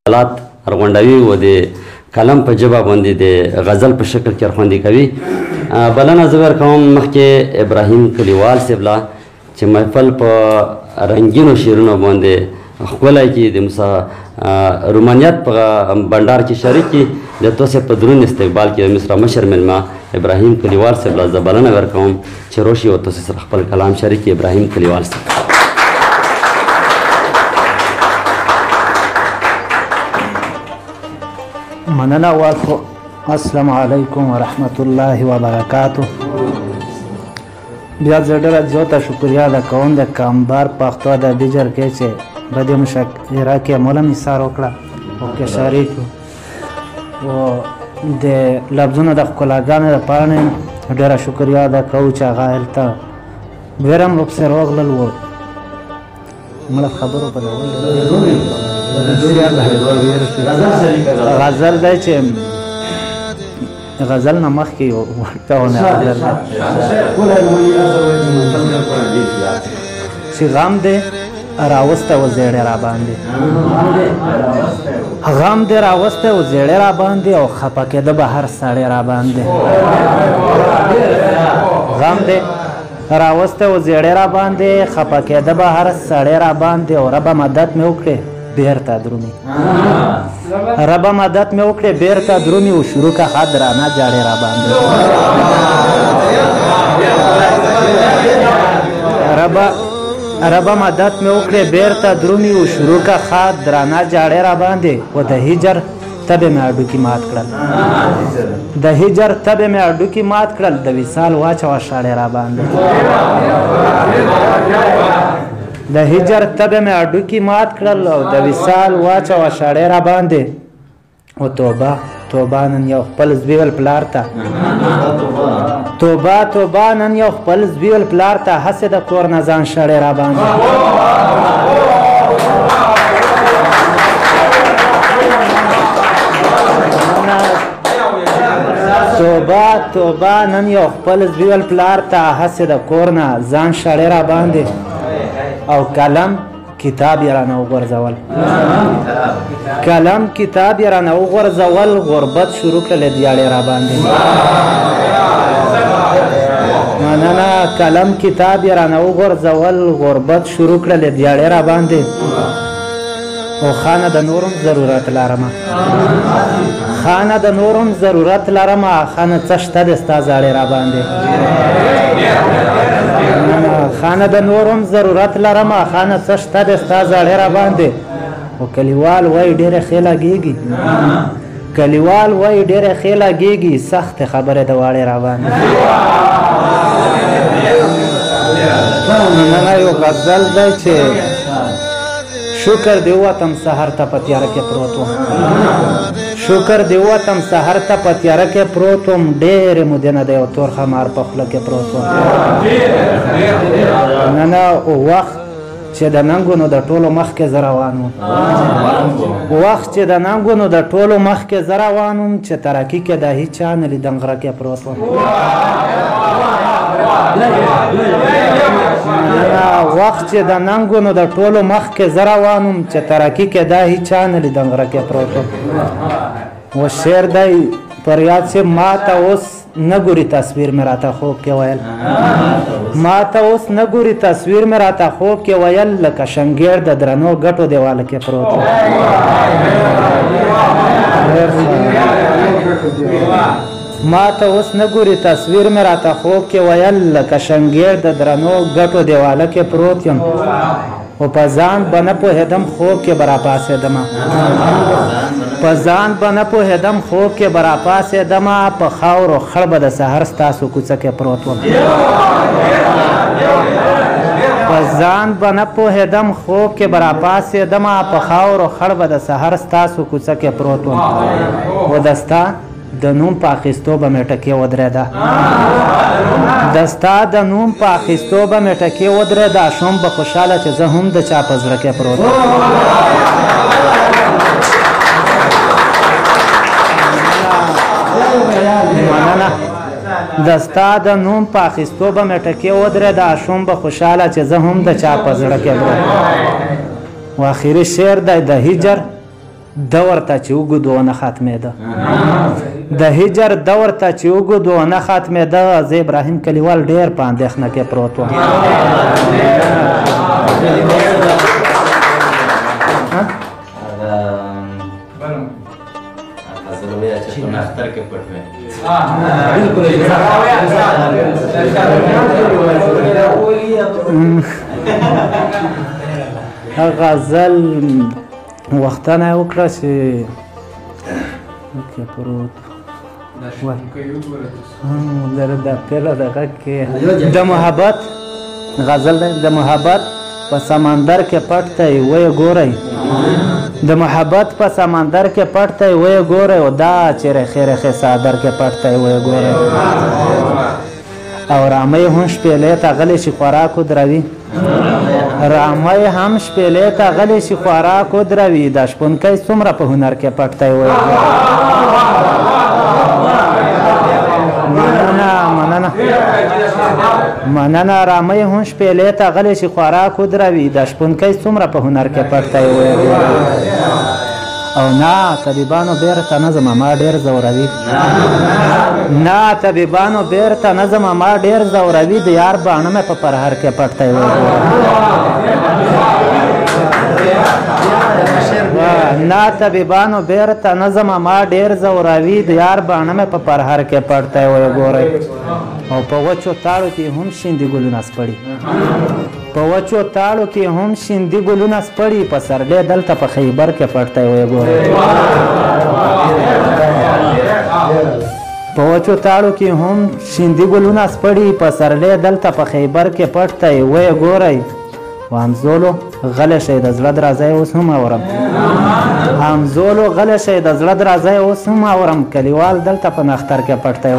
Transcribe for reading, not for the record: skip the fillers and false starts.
حالات ارغونډوي و د کلم په ژبه باندې د غزل په شکل کې ارغوندي کوي. بلنه زه ورکوم مخکې ابراهیم کلیوال صاحب لا چې محفل په رنګینو شعرونو باندې ښکلی کړي، د رومانیت په بنډار کې شریک کړي. د تاسو په درون استقبال کې د مصر مشر مېلمه ابراهیم کلیوال صاحب لا زه بلنه ورکوم چې راشي او تاسو سره خپل کلام شریک کړي. ابراهیم کلیوال صاحب. مننه واخو. السلام علیکم ورحمت الله وبرکاته. بیا زه ډېره زیاته شکریا ادا کوم د کامبار پښتو ادبي جرګې چې په دې مشاعره کې مولا نثار وکړه او کې شریک و د لفظونو د ښکلاګانو دپاره نه ډېره شکریا ادا کوو چې هغه هلته ډېر هم ورپسې راغلل و مړه خبرو په غزل دی چې غزل نه مخکې ورته ونه چې غم دی راوسته و زیړې را باندې، غم دی راوسته و زیړې را باندې او خفه کېده به هر سړی را باندې. غم دی راوسته و زیړې را باندې خفه کېده به هر سړی را باندې او ربه مدد مې وکړې بیرته درومي، ربه مدد مې وکړې بیرته درومي او شروع که ښه درانه جاړې را باندې. ربه مدد مې وکړې بیرته درومي او شروع که ښه درانه جاړې را باندې. و د هجر تبې مې هډوکي مات کړل، د هجر تبې مې هډوکي مات کړل، د وصال واچوه شاړې را باندې. د هجر تبې مې هډوکي مات کړل او د وصال واچوه شاړې را باندې. او توبه توبه نن یو خپل زویول پلار ته، توبه توبه نن یو خپل زویول پلار ته، هسې د کور نه ځان شړې را باندې. توبه توبه نن یو خپل زویول پلار ته، هسې د کور نه ځان شړې را باندې. او کلم کتاب یې رانه وغورځول، کلم کتاب یې رانه وغورځول، غربت شروع کړلې دیاړې را باندې. مننه کلم کتاب یې رانه وغورځول، غربت شروع کړلې دیاړې را باندې. او خانه د نورم ضرورت لرمه، خانه د نورم ضرورت لرمه، خانه څه شته د ستا زاړې را باندې. خانه د نورم ضرورت لرمه، خانه څه شته د ستا زاړې را باندې. او کلیوال وایي ډېرې ښې لګېږي، کلیوال وایي ډېرې ښې لګېږي، سختې خبرې د واړې را باندې. مننه یو غزل دی چې شکر دی وطم سحر ته په تیاره کې پروت وم، شکر دی وطم سحر ته په تیاره کې پروت وم، ډېرې مودې نه دی یو تور خمار په خوله کې پروت وم. نه نه وخت چې د ننګونو د ټولو مخکې زه روان وم، وخت چې د ننګونو د ټولو مخکې زه روان وم، چې ترقي کې د هیچا نه لیدم غره کې پروت وم. وخت چې د ننګونو د ټولو مخکې زه روان وم، چې ترقي کې دا هیچا نه لیدم غره کې پروت وم. و شعر دی فریاد صاحب ما ته اوس نه ګوري تصویر مې راته خوب کې ویل، ما ته اوس نه ګوري تصویر مې راته خوب کې ویل، لکه شنګیر د درنو ګټو دیواله کې پروت وم. ما ته اوس نه ګوري تصویر مې راته خوب کې ویل، لکه شنګیر د درنو ګټو دیواله کې پروت یم. او په ځان به نه پوهېدم خوب کې به راپاڅېدمه، په ځان به نه پوهېدم خوب کې به راپاڅېدمه، په خاورو خړ به د سحر ستاسو کوڅه کې پروت وم. په ځان به نه پوهېدم خوب کې به راپاڅېدمه، په خاورو خړ به د سحر ستاسو کوڅه کې پروت وم. و دستا د نوم په اخیستو به مې ټکې ودرېده، د ستا د نوم په اخیستو به مې ټکې ودرېده، شوم به خوشحاله چې زه هم د چا په زړه کې پروت یم. مننه د ستا د نوم په اخیستو به مې ټکې ودرېده، شوم به خوشحاله چې زه هم د چا په زړه کې پروت یم. و آخري شعر دی د هجر دور ته چې اوږد ونه ختمېده د هجر دور ته چې اوږد ونه ختمېده زه ابراهیم کلیوال ډېر په اندېښنه کې پروت وم غزل وختانه یې وکړه چې کې پروت د پیله دغه کې د محبت غزل دی د محبت په سمندر کې پټ دی ویې ګورئ د محبت په سمندر کې پټ دی ویې ګورئ او دا چې رخې رخې صادر کې پټ دی ویې ګورئ او رامۍ هم شپېلې ته غلی شي خوراک ودروي رامۍ هم شپېلې ته غلی شي خوراک ودروي دا شپونکی څومره په هنر کې پټ دی ویې ګورئ مننه رامۍ هم شپېلې ته غلی شي خوراک ودروي دا شپونکی څومره په هنر کې پټ دی ویې ګورئ او نه طبیبانو بیرته نه ځمه ما ډېر ځوروي نه طبیبانو بیرته نه ځمه ما ډېر ځوروي د یار باڼه مې په پرهر کې پټ دی ویې ګوره نه طبیبانو بیرته نه ځمه ما ډېر ځوروي د یار باڼه مې په پرهر کې پټ دی ویې ګورئ او په وچو تاړو کې هم شیندي ګلونه سپړي په وچو تاړو کې هم شیندي ګلونه سپړي په سرلې دلته په خیبر کې پټ دی ویې ګورئ په وچو تاړو کې هم شیندي ګلونه سپړي په سرلې دلته په خیبر کې پټ دی ویې ګورئ همزولو غلی شئ د زړه درازی اوس هم اورم همزولو غلی شئ د زړه درازی اوس هم اورم کلیوال دلته په نختر کې پټ دی